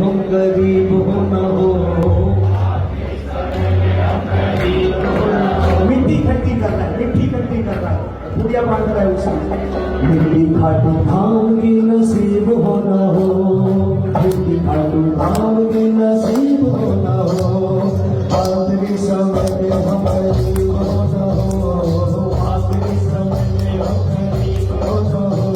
हम गरीब हो न हो। मिट्टी खट्टी कर रहा है, मिट्टी खट्टी कर रहा है, पूरिया बांध रहा है उसे। मिट्टी खाटू धाम की नसीब हो न हो, मिट्टी खाटू धाम की नसीब हो न हो। आखिरी समय में हम गरीब हो न हो, आखिरी समय में हम गरीब हो न हो।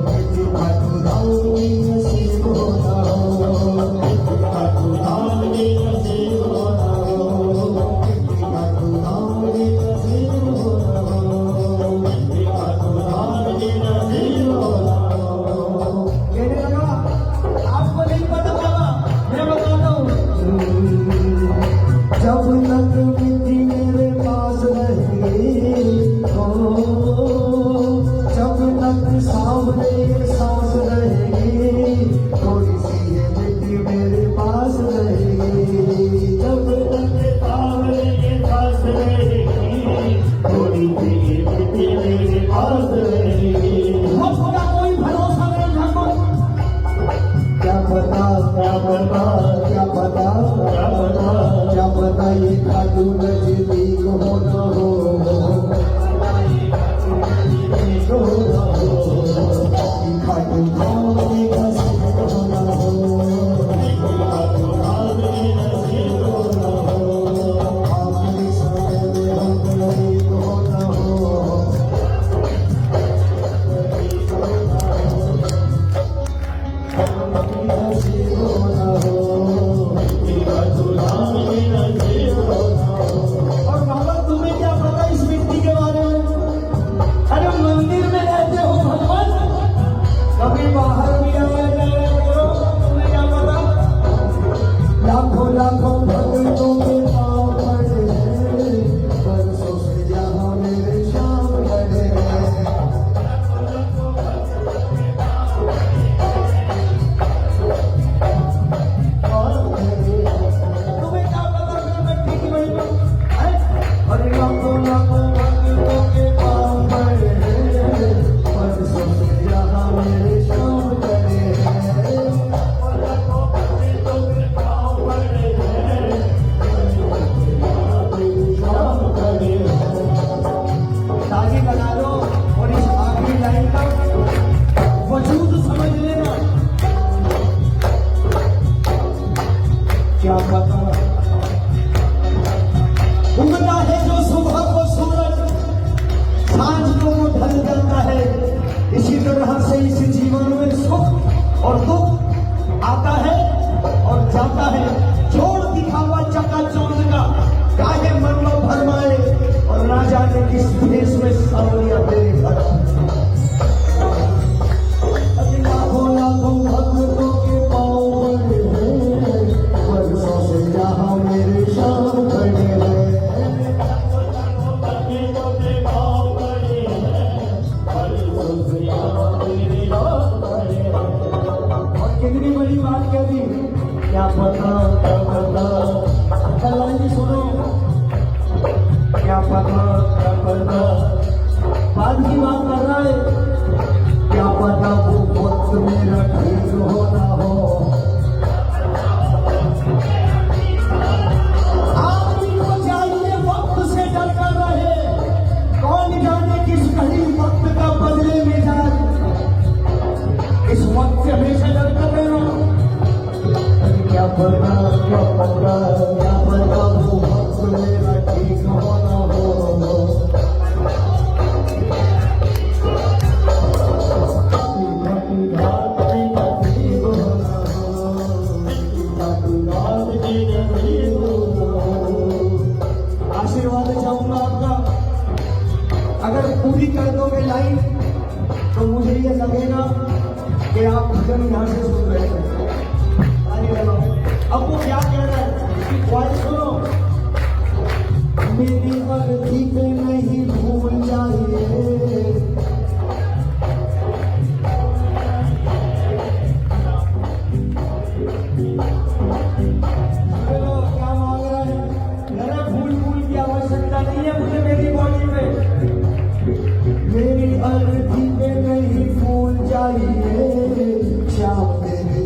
मिट्टी खाटू धाम की नसीब हो न हो, मिट्टी खाटू धाम की नसीब हो न हो, मिट्टी खाटू धाम की नसीब हो न हो, मिट्टी खाटू धाम की नसीब हो न हो। कहने लगा आपको नहीं पता बाबा, मैं बताता हूँ। जब तक मिट्टी मेरे पास रहेगी, जब तक सामने ये सांस रहेगी, थोड़ी सी ये मिट्टी मेरे पास रहेगी। जब तक सामने ये सांस रहेगी, थोड़ी सी ये मिट्टी मेरे पास रहेगी। उसका कोई भरोसा नहीं हमको। क्या पता क्या पता क्या पता क्या पता क्या पता ये खाटू नजदीक हो न हो, हो न हो। खाटू धाम की नसीब हो न हो, खाटू धाम की नसीब हो न हो। आखिरी समय में हम गरीब हो न हो, नसीब हो न हो। और बाबा तुम्हें क्या पता इस मिट्टी के बारे में? अरे मंदिर में रहते हो भगवान, कभी बाहर भी आया जाया करो, तुम्हें क्या पता? लाखों लाखों भक्तों के पाँव पड़े हैं, बरसों से जहाँ मेरे शाम खड़े हैं। तुम्हें क्या पता कि मिट्टी की महिमा है? अरे लाखों लाखों भक्तों के पाँव पड़े हैं, बरसों से जहाँ मेरे शाम खड़े हैं। लाखों भक्तों के पाँव पड़े हैं, मेरे शाम खड़े हैं। ताली बना लो और इस आखिरी लाइन का वजूद समझ लेना। क्या पता उगता है जो सुबह को सूरज, सांझ को वो ढल जाता है। इसी तरह से इस जीवन में सुख और दुख आता है और जाता है। जोड़ दिखावा चकाचौंध का काहे मन में भरमाए, और ना जाने किस भेष में सावरिया तेरे घर। लाखों लाखों भक्तों के पाँव पड़े हैं, बरसों से जहाँ मेरे शाम खड़े हैं। भक्तों के पाँव पड़े हैं, बरसों से जहाँ मेरे शाम खड़े हैं। और कितनी बड़ी बात कह दी। क्या पता क्या पता, कलानी सुनो। क्या पता क्या पता, बाद की बात कर रहा है। क्या पता वो वक्त मेरा ठीक हो ना हो। आदमी को चाहिए वक्त से डर कर रहे, कौन जाने किस घड़ी वक्त का बदले मिजाज। इस वक्त से हमेशा डर कर रहे हो। क्या पता क्या पता क्या पता वो वक्त मेरा ठीक हो ना हो। आशीर्वाद चाहूंगा आपका। अगर पूरी कर दोगे लाइन तो मुझे ये लगेगा कि आप भजन यहाँ से सुन रहे हैं। अब वो क्या कह रहा है, वाइस सुनो। मेरी अर्थी पे नहीं भूल जाइए, क्या मांग रहा है? मेरा भूल भूल की आवश्यकता नहीं है मुझे मेरी बॉडी पे। मेरी अर्थी पे नहीं भूल जाइए, श्याम तेरे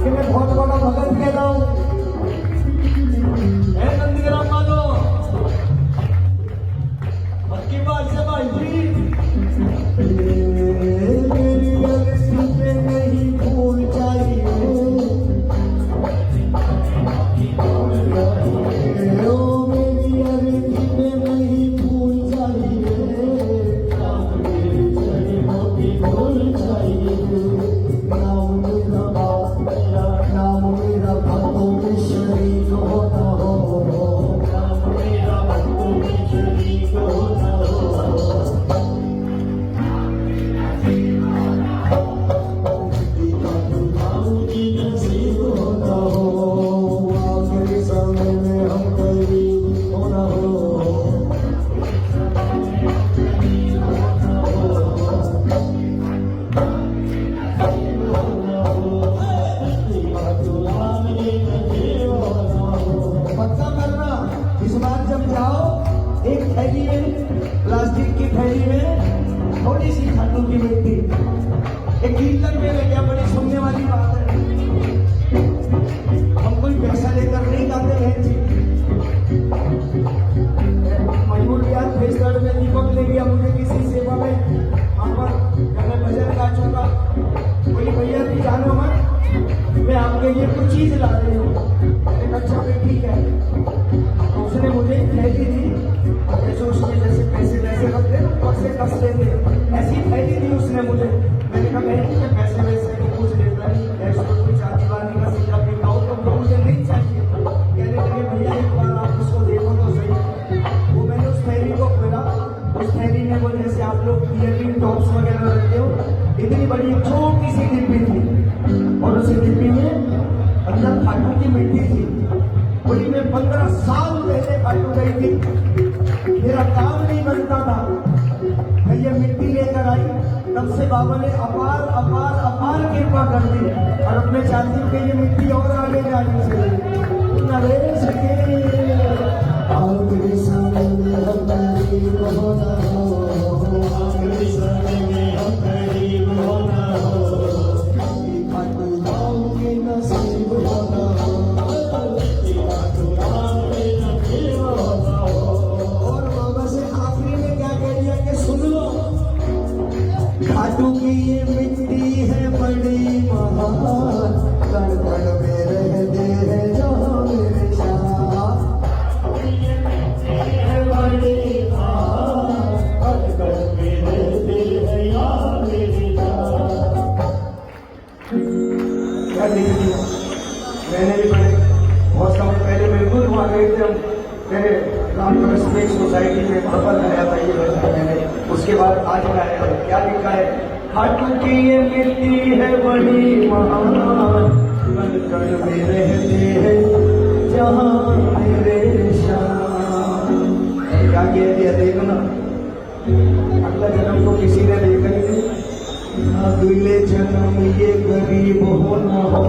कि मैं बहुत बड़ा भगत कह रहा हूं। नंदीग्राम वालों, आपकी बात से भाई जी मेरी अगली पे नहीं भूल चाहिए, ओ मेरी अगली पे नहीं भूल चाहिए, भूल चाहिए। नाम मेरा भक्तों में शरीक होता हो, नाम मेरा भक्तों में शरीक होता हो। की नसीब होता हो, आखिरी समय में हम करीब होना हो। पक्का करना, इस बार जब जाओ एक थैली में, प्लास्टिक की थैली में थोड़ी सी खाटू की मिट्टी, एक कीर्तन में ले गया, बड़ी सुनने वाली बात है। हम कोई पैसा लेकर नहीं गाते हैं जी। मयूर विहार फेस्टर में दीपक ले गया मुझे किसी सेवा में, वहां पर जब मैं भजन गा चुका, बोली भैया भी जानो मत, मैं आपके लिए कुछ चीज ला रही हूँ। मैंने अच्छा भी ठीक है। तो उसने मुझे थैली दी, जैसे उसमें जैसे पैसे वैसे रखते हैं ऊपर से कस लेते, ऐसी थैली दी उसने मुझे। मैंने कहा मैं पैसे वैसे को कुछ लेता नहीं, ऐसा कोई चांदी वाली का सिक्का भी खाओ तो वो मुझे नहीं चाहिए। कहने लगे भैया एक बार आप उसको देखो तो सही। वो मैंने उस थैली को खोला, उस थैली में वो जैसे आप लोग इयररिंग टॉप्स वगैरह रखते हो, इतनी बड़ी छोटी सी डिब्बी थी, और उसी डिब्बी में अंदर खाटू की मिट्टी थी। बोली मैं 15 साल पहले खाटू गई थी, मेरा काम नहीं बनता था, मैं ये मिट्टी लेकर आई, तब से बाबा ने अपार अपार अपार कृपा कर दी, और अपने चांदी के ये मिट्टी और आगे जाने से नरेश के आखिरी समय में हम करीब होना हो, आखिरी समय में हम करीब होना हो, खाटू धाम के नसीब होना हो, खाटू धाम के नसीब होना हो। और बाबा से आखिरी में क्या कह दिया कि सुन लो, खाटू की ये मिट्टी है बड़ी महान, कण कण में रहते हैं जहाँ मेरे शाह, ये मिट्टी है बड़ी महान, कण कण में रहते हैं यहाँ मेरे शाह। क्या लिख दिया मैंने भी बड़े बहुत समय पहले बिल्कुल वहाँ गए थे हम, मेरे रामकृष्ण में सोसाइटी में वहाँ पर आया था ये भजन मैंने, उसके बाद आज आया है। क्या लिखा है? खाटू की ये मिट्टी है बड़ी महान, कण कण में रहते हैं जहाँ मेरे शाह। क्या कह दिया देखना, अगला जन्म तो किसी ने देखा ही नहीं, अगले जन्म ये गरीब होना हो,